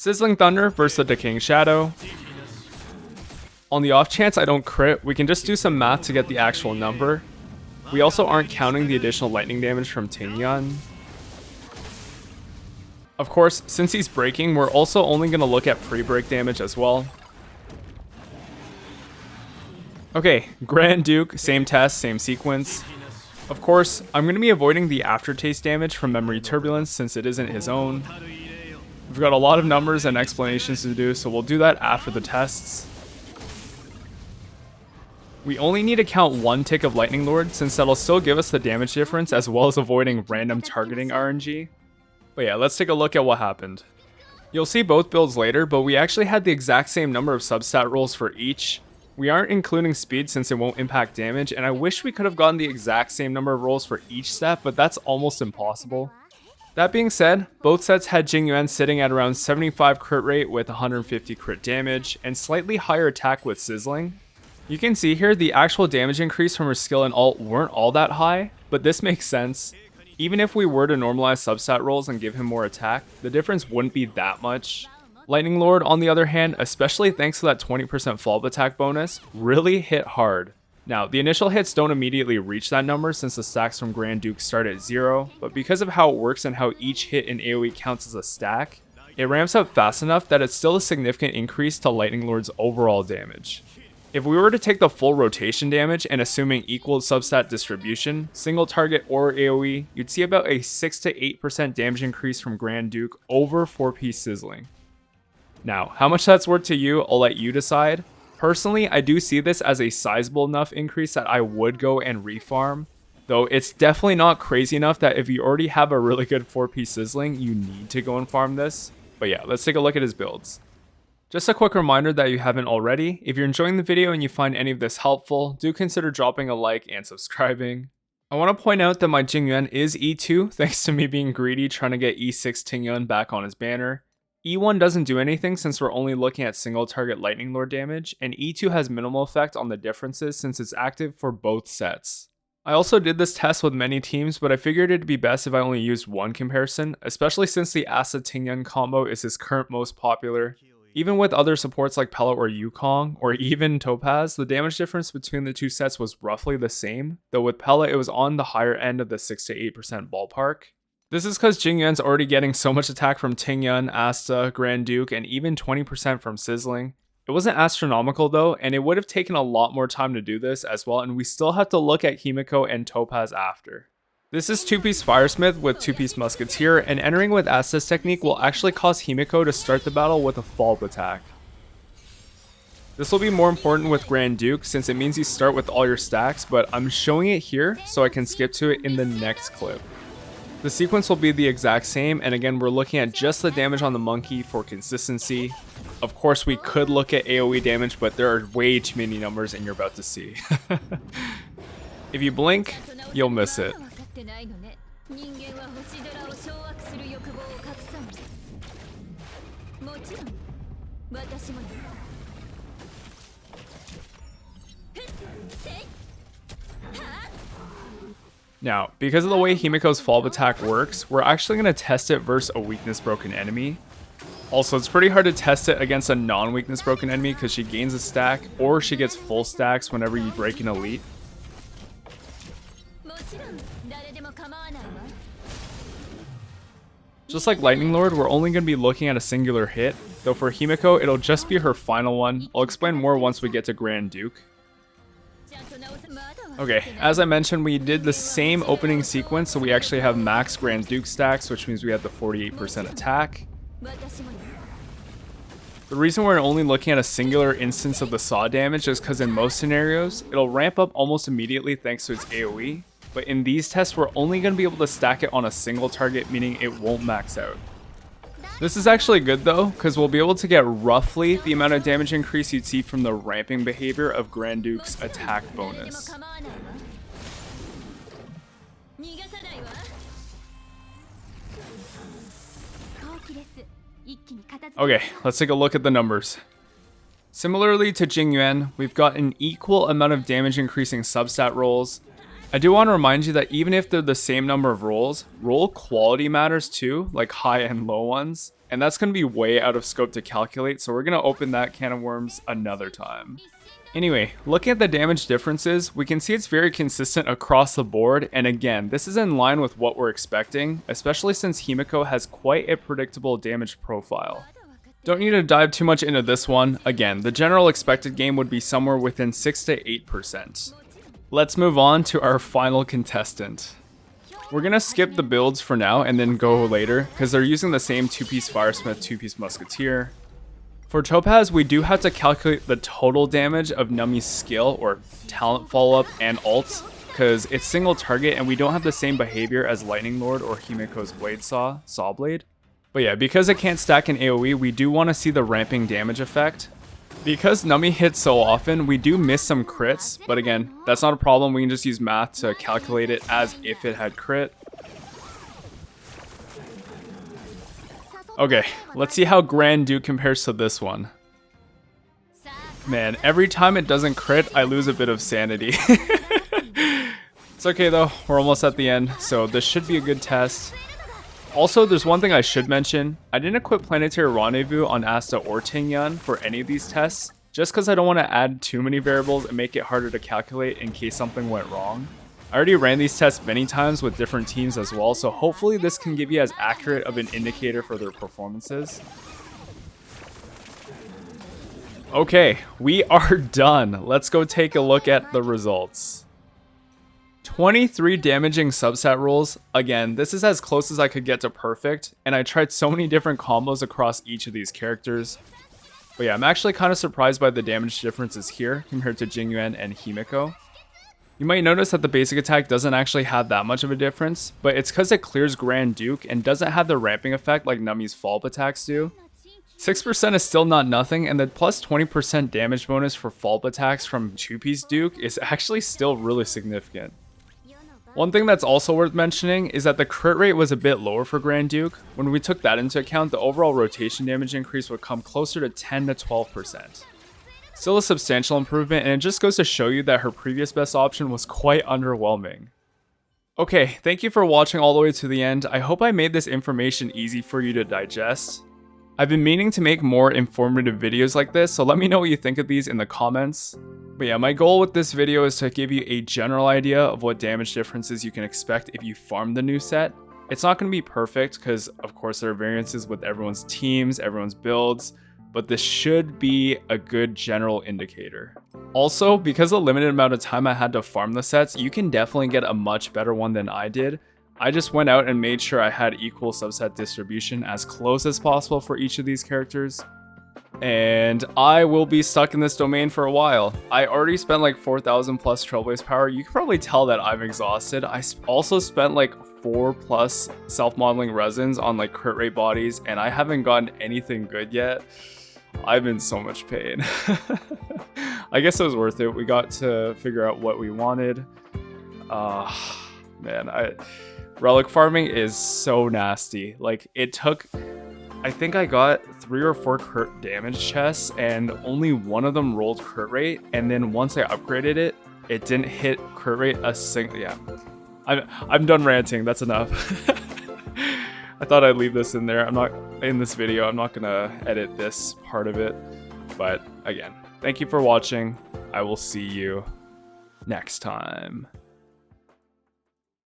Sizzling Thunder versus the Decaying Shadow. On the off chance I don't crit, we can just do some math to get the actual number. We also aren't counting the additional lightning damage from Jing Yuan. Of course, since he's breaking, we're also only going to look at pre-break damage as well. Okay, Grand Duke, same test, same sequence. Of course, I'm going to be avoiding the aftertaste damage from Memory Turbulence since it isn't his own. We've got a lot of numbers and explanations to do, so we'll do that after the tests. We only need to count one tick of Lightning Lord since that'll still give us the damage difference as well as avoiding random targeting RNG. But yeah, let's take a look at what happened. You'll see both builds later, but we actually had the exact same number of substat rolls for each. We aren't including speed since it won't impact damage, and I wish we could have gotten the exact same number of rolls for each step, but that's almost impossible. That being said, both sets had Jing Yuan sitting at around 75 crit rate with 150 crit damage, and slightly higher attack with Sizzling. You can see here the actual damage increase from her skill and ult weren't all that high, but this makes sense. Even if we were to normalize substat rolls and give him more attack, the difference wouldn't be that much. Lightning Lord, on the other hand, especially thanks to that 20% follow-up attack bonus, really hit hard. Now, the initial hits don't immediately reach that number since the stacks from Grand Duke start at 0, but because of how it works and how each hit in AoE counts as a stack, it ramps up fast enough that it's still a significant increase to Lightning Lord's overall damage. If we were to take the full rotation damage and assuming equal substat distribution, single target or AoE, you'd see about a 6 to 8% damage increase from Grand Duke over 4-piece Sizzling. Now, how much that's worth to you, I'll let you decide. Personally, I do see this as a sizable enough increase that I would go and refarm, though it's definitely not crazy enough that if you already have a really good 4-piece Sizzling, you need to go and farm this. But yeah, let's take a look at his builds. Just a quick reminder that you haven't already, if you're enjoying the video and you find any of this helpful, do consider dropping a like and subscribing. I want to point out that my Jing Yuan is E2 thanks to me being greedy trying to get E6 Jing Yuan back on his banner. E1 doesn't do anything since we're only looking at single target Lightning Lord damage, and E2 has minimal effect on the differences since it's active for both sets. I also did this test with many teams, but I figured it'd be best if I only used one comparison, especially since the Asa Jing Yuan combo is his current most popular. Even with other supports like Pella or Yukong, or even Topaz, the damage difference between the two sets was roughly the same, though with Pella it was on the higher end of the 6 to 8% ballpark. This is because Jing Yuan's already getting so much attack from Jing Yuan, Asta, Grand Duke, and even 20% from Sizzling. It wasn't astronomical though, and it would have taken a lot more time to do this as well, and we still have to look at Himeko and Topaz after. This is 2-piece Firesmith with 2-piece Musketeer, and entering with Asta's technique will actually cause Himeko to start the battle with a follow-up attack. This will be more important with Grand Duke since it means you start with all your stacks, but I'm showing it here so I can skip to it in the next clip. The sequence will be the exact same, and again we're looking at just the damage on the monkey for consistency. Of course we could look at AoE damage, but there are way too many numbers and you're about to see. If you blink, you'll miss it. Now, because of the way Himeko's follow-up attack works, we're actually going to test it versus a weakness broken enemy. Also, it's pretty hard to test it against a non-weakness broken enemy because she gains a stack or she gets full stacks whenever you break an elite. Just like Lightning Lord, we're only going to be looking at a singular hit, though for Himeko it'll just be her final one. I'll explain more once we get to Grand Duke. Okay, as I mentioned, we did the same opening sequence, so we actually have max Grand Duke stacks, which means we have the 48% attack. The reason we're only looking at a singular instance of the saw damage is because in most scenarios, it'll ramp up almost immediately thanks to its AoE, but in these tests we're only going to be able to stack it on a single target, meaning it won't max out. This is actually good though, because we'll be able to get roughly the amount of damage increase you'd see from the ramping behavior of Grand Duke's attack bonus. Okay, let's take a look at the numbers. Similarly to Jing Yuan, we've got an equal amount of damage increasing substat rolls. I do want to remind you that even if they're the same number of rolls, roll quality matters too, like high and low ones. and that's going to be way out of scope to calculate, so we're going to open that can of worms another time. Anyway, looking at the damage differences, we can see it's very consistent across the board, and again, this is in line with what we're expecting, especially since Himeko has quite a predictable damage profile. Don't need to dive too much into this one. Again, the general expected game would be somewhere within 6 to 8%. Let's move on to our final contestant. We're gonna skip the builds for now and then go later, because they're using the same 2-piece Firesmith, 2-piece Musketeer. For Topaz, we do have to calculate the total damage of Nummy's skill, or talent follow-up, and ult, because it's single target and we don't have the same behavior as Lightning Lord or Himeko's Blade Saw Blade. But yeah, because it can't stack in AoE, we do want to see the ramping damage effect. Because Nummy hits so often, we do miss some crits, but again, that's not a problem. We can just use math to calculate it as if it had crit. Okay, let's see how Grand Duke compares to this one. Man, every time it doesn't crit, I lose a bit of sanity. It's okay though, we're almost at the end, so this should be a good test. Also, there's one thing I should mention. I didn't equip Planetary Rendezvous on Asta or Jing Yuan for any of these tests, just because I don't want to add too many variables and make it harder to calculate in case something went wrong. I already ran these tests many times with different teams as well, so hopefully this can give you as accurate of an indicator for their performances. Okay, we are done. Let's go take a look at the results. 23 damaging subset rolls. Again, this is as close as I could get to perfect, and I tried so many different combos across each of these characters. But yeah, I'm actually kind of surprised by the damage differences here compared to Jing Yuan and Himeko. You might notice that the basic attack doesn't actually have that much of a difference, but it's because it clears Grand Duke and doesn't have the ramping effect like Nummy's follow-up attacks do. 6% is still not nothing, and the plus 20% damage bonus for follow-up attacks from 2-piece Duke is actually still really significant. One thing that's also worth mentioning is that the crit rate was a bit lower for Grand Duke. When we took that into account, the overall rotation damage increase would come closer to 10 to 12%. Still a substantial improvement, and it just goes to show you that her previous best option was quite underwhelming. Okay, thank you for watching all the way to the end. I hope I made this information easy for you to digest. I've been meaning to make more informative videos like this, so let me know what you think of these in the comments. But yeah, my goal with this video is to give you a general idea of what damage differences you can expect if you farm the new set. It's not going to be perfect because of course there are variances with everyone's teams, everyone's builds, but this should be a good general indicator. Also, because of the limited amount of time I had to farm the sets, you can definitely get a much better one than I did. I just went out and made sure I had equal subset distribution as close as possible for each of these characters. And I will be stuck in this domain for a while. I already spent like 4,000 plus Trailblaze power. You can probably tell that I'm exhausted. I also spent like 4 plus self-modeling resins on like crit rate bodies, and I haven't gotten anything good yet. I'm in so much pain. I guess it was worth it. We got to figure out what we wanted. Man, Relic farming is so nasty. Like, it took, I think I got 3 or 4 crit damage chests, and only one of them rolled crit rate, and then once I upgraded it, it didn't hit crit rate a single, yeah. I'm done ranting, that's enough. I thought I'd leave this in there. I'm not, in this video, I'm not gonna edit this part of it. But again, thank you for watching. I will see you next time.